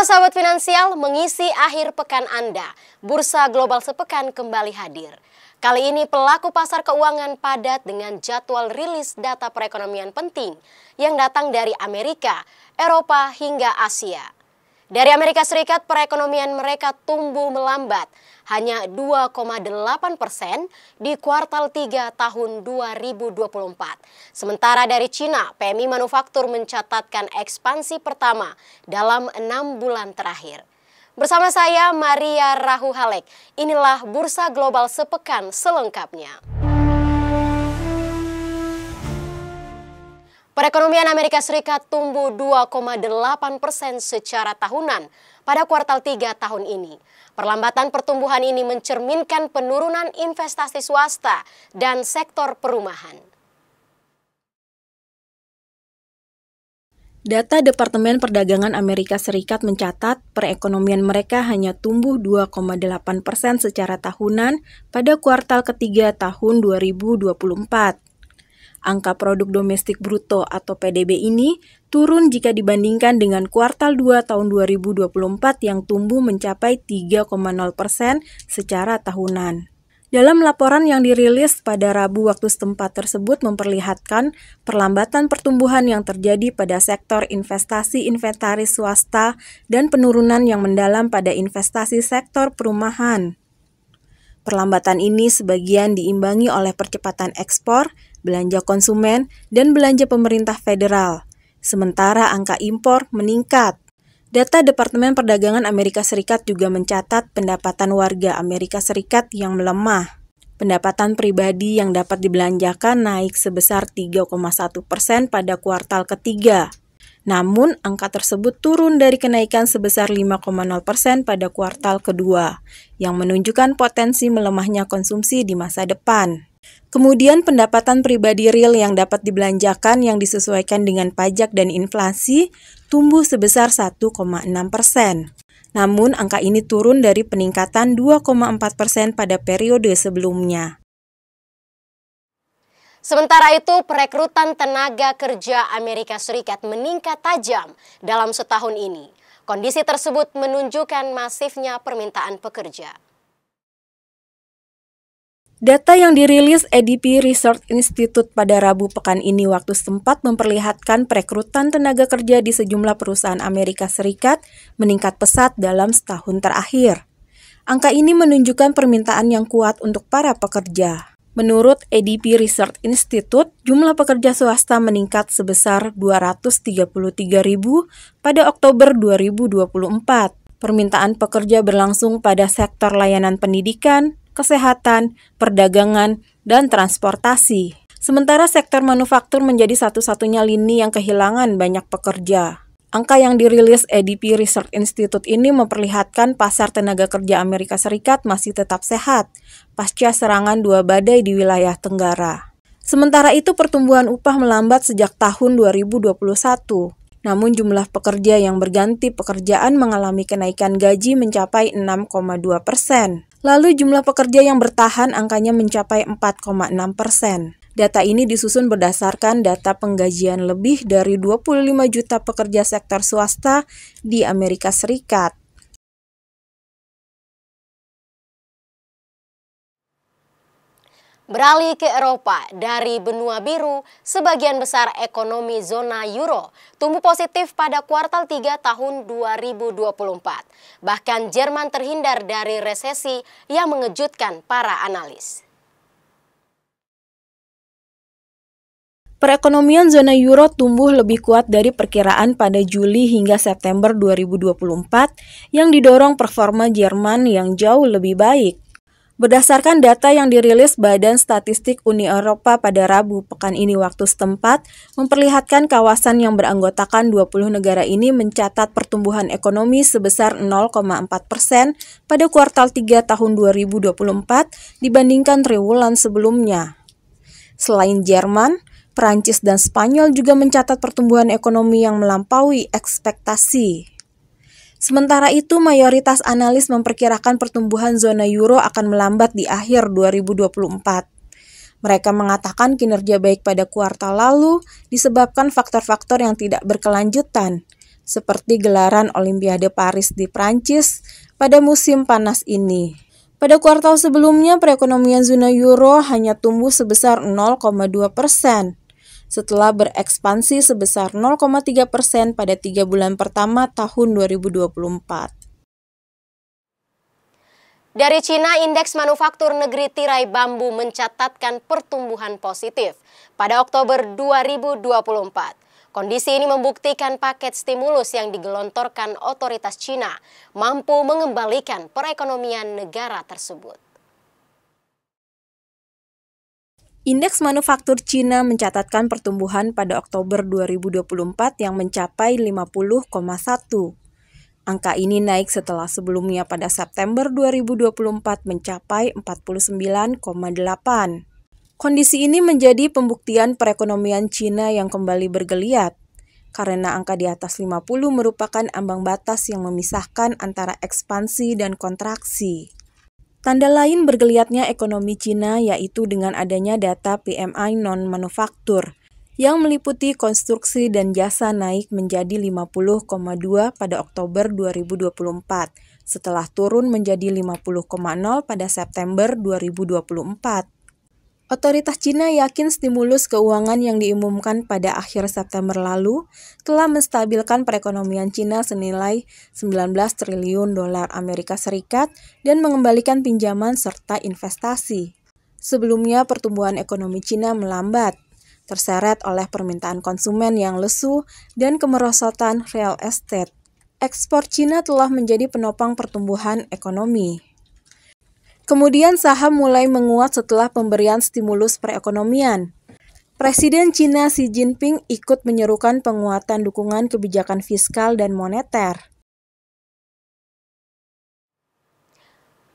sahabat finansial, mengisi akhir pekan Anda, Bursa Global Sepekan kembali hadir. Kali ini pelaku pasar keuangan padat dengan jadwal rilis data perekonomian penting yang datang dari Amerika, Eropa hingga Asia. Dari Amerika Serikat, perekonomian mereka tumbuh melambat, hanya 2,8% di kuartal 3 tahun 2024. Sementara dari Cina, PMI Manufaktur mencatatkan ekspansi pertama dalam 6 bulan terakhir. Bersama saya, Maria Rahu Halek, inilah Bursa Global Sepekan selengkapnya. Perekonomian Amerika Serikat tumbuh 2,8% secara tahunan pada kuartal 3 tahun ini. Perlambatan pertumbuhan ini mencerminkan penurunan investasi swasta dan sektor perumahan. Data Departemen Perdagangan Amerika Serikat mencatat perekonomian mereka hanya tumbuh 2,8% secara tahunan pada kuartal ketiga tahun 2024. Angka produk domestik bruto atau PDB ini turun jika dibandingkan dengan kuartal 2 tahun 2024 yang tumbuh mencapai 3,0% secara tahunan. Dalam laporan yang dirilis pada Rabu waktu setempat tersebut memperlihatkan perlambatan pertumbuhan yang terjadi pada sektor investasi inventaris swasta dan penurunan yang mendalam pada investasi sektor perumahan. Perlambatan ini sebagian diimbangi oleh percepatan ekspor, belanja konsumen, dan belanja pemerintah federal. Sementara angka impor meningkat. Data Departemen Perdagangan Amerika Serikat juga mencatat pendapatan warga Amerika Serikat yang melemah. Pendapatan pribadi yang dapat dibelanjakan naik sebesar 3,1% pada kuartal ketiga. Namun, angka tersebut turun dari kenaikan sebesar 5,0% pada kuartal kedua, yang menunjukkan potensi melemahnya konsumsi di masa depan. Kemudian, pendapatan pribadi real yang dapat dibelanjakan yang disesuaikan dengan pajak dan inflasi tumbuh sebesar 1,6%. Namun, angka ini turun dari peningkatan 2,4% pada periode sebelumnya. Sementara itu, perekrutan tenaga kerja Amerika Serikat meningkat tajam dalam setahun ini. Kondisi tersebut menunjukkan masifnya permintaan pekerja. Data yang dirilis ADP Research Institute pada Rabu pekan ini waktu setempat memperlihatkan perekrutan tenaga kerja di sejumlah perusahaan Amerika Serikat meningkat pesat dalam setahun terakhir. Angka ini menunjukkan permintaan yang kuat untuk para pekerja. Menurut ADP Research Institute, jumlah pekerja swasta meningkat sebesar 233.000 pada Oktober 2024. Permintaan pekerja berlangsung pada sektor layanan pendidikan, kesehatan, perdagangan, dan transportasi. Sementara sektor manufaktur menjadi satu-satunya lini yang kehilangan banyak pekerja. Angka yang dirilis ADP Research Institute ini memperlihatkan pasar tenaga kerja Amerika Serikat masih tetap sehat pasca serangan dua badai di wilayah Tenggara. Sementara itu pertumbuhan upah melambat sejak tahun 2021. Namun jumlah pekerja yang berganti pekerjaan mengalami kenaikan gaji mencapai 6,2%. Lalu jumlah pekerja yang bertahan angkanya mencapai 4,6%. Data ini disusun berdasarkan data penggajian lebih dari 25 juta pekerja sektor swasta di Amerika Serikat. Beralih ke Eropa, dari benua biru, sebagian besar ekonomi zona euro tumbuh positif pada kuartal 3 tahun 2024. Bahkan Jerman terhindar dari resesi yang mengejutkan para analis. Perekonomian zona euro tumbuh lebih kuat dari perkiraan pada Juli hingga September 2024 yang didorong performa Jerman yang jauh lebih baik. Berdasarkan data yang dirilis Badan Statistik Uni Eropa pada Rabu pekan ini waktu setempat, memperlihatkan kawasan yang beranggotakan 20 negara ini mencatat pertumbuhan ekonomi sebesar 0,4% pada kuartal 3 tahun 2024 dibandingkan triwulan sebelumnya. Selain Jerman, Perancis dan Spanyol juga mencatat pertumbuhan ekonomi yang melampaui ekspektasi. Sementara itu, mayoritas analis memperkirakan pertumbuhan zona euro akan melambat di akhir 2024. Mereka mengatakan kinerja baik pada kuartal lalu disebabkan faktor-faktor yang tidak berkelanjutan, seperti gelaran Olimpiade Paris di Prancis pada musim panas ini. Pada kuartal sebelumnya, perekonomian zona euro hanya tumbuh sebesar 0,2%, setelah berekspansi sebesar 0,3% pada 3 bulan pertama tahun 2024. Dari Cina, indeks manufaktur negeri tirai bambu mencatatkan pertumbuhan positif pada Oktober 2024. Kondisi ini membuktikan paket stimulus yang digelontorkan otoritas Cina mampu mengembalikan perekonomian negara tersebut. Indeks manufaktur Cina mencatatkan pertumbuhan pada Oktober 2024 yang mencapai 50,1. Angka ini naik setelah sebelumnya pada September 2024 mencapai 49,8. Kondisi ini menjadi pembuktian perekonomian Cina yang kembali bergeliat, karena angka di atas 50 merupakan ambang batas yang memisahkan antara ekspansi dan kontraksi. Tanda lain bergeliatnya ekonomi Cina yaitu dengan adanya data PMI non-manufaktur, yang meliputi konstruksi dan jasa naik menjadi 50,2 pada Oktober 2024, setelah turun menjadi 50,0 pada September 2024. Otoritas Cina yakin stimulus keuangan yang diumumkan pada akhir September lalu telah menstabilkan perekonomian Cina senilai 19 triliun dolar Amerika Serikat dan mengembalikan pinjaman serta investasi. Sebelumnya, pertumbuhan ekonomi Cina melambat, terseret oleh permintaan konsumen yang lesu dan kemerosotan real estate. Ekspor Cina telah menjadi penopang pertumbuhan ekonomi. Kemudian saham mulai menguat setelah pemberian stimulus perekonomian. Presiden Cina Xi Jinping ikut menyerukan penguatan dukungan kebijakan fiskal dan moneter.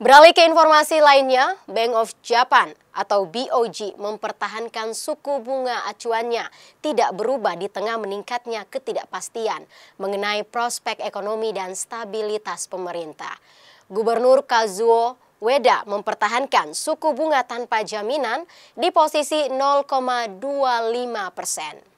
Beralih ke informasi lainnya, Bank of Japan atau BOJ mempertahankan suku bunga acuannya tidak berubah di tengah meningkatnya ketidakpastian mengenai prospek ekonomi dan stabilitas pemerintah. Gubernur Kazuo Ueda mempertahankan suku bunga tanpa jaminan di posisi 0,25%.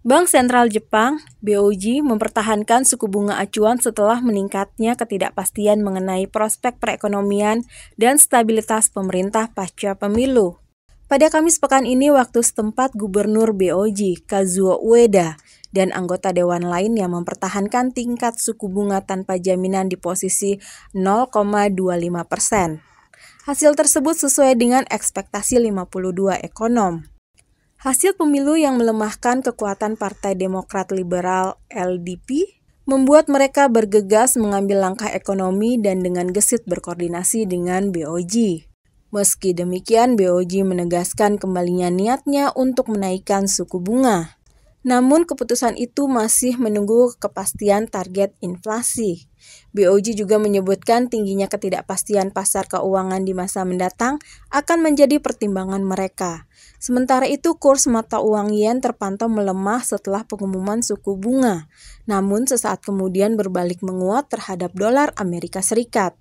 Bank Sentral Jepang, BOJ, mempertahankan suku bunga acuan setelah meningkatnya ketidakpastian mengenai prospek perekonomian dan stabilitas pemerintah pasca pemilu. Pada Kamis pekan ini, waktu setempat, Gubernur BOJ, Kazuo Ueda, dan anggota dewan lain yang mempertahankan tingkat suku bunga tanpa jaminan di posisi 0,25%. Hasil tersebut sesuai dengan ekspektasi 52 ekonom. Hasil pemilu yang melemahkan kekuatan Partai Demokrat Liberal LDP membuat mereka bergegas mengambil langkah ekonomi dan dengan gesit berkoordinasi dengan BOJ. Meski demikian, BOJ menegaskan kembalinya niatnya untuk menaikkan suku bunga. Namun keputusan itu masih menunggu kepastian target inflasi. BOJ juga menyebutkan tingginya ketidakpastian pasar keuangan di masa mendatang akan menjadi pertimbangan mereka. Sementara itu, kurs mata uang yen terpantau melemah setelah pengumuman suku bunga, namun sesaat kemudian berbalik menguat terhadap dolar Amerika Serikat.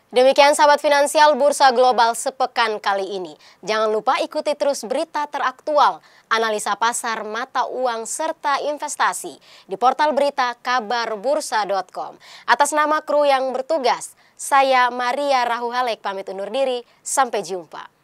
Demikian sahabat finansial Bursa Global sepekan kali ini. Jangan lupa ikuti terus berita teraktual, analisa pasar mata uang serta investasi di portal berita kabarbursa.com. Atas nama kru yang bertugas, saya Maria Rahuhalek pamit undur diri, sampai jumpa.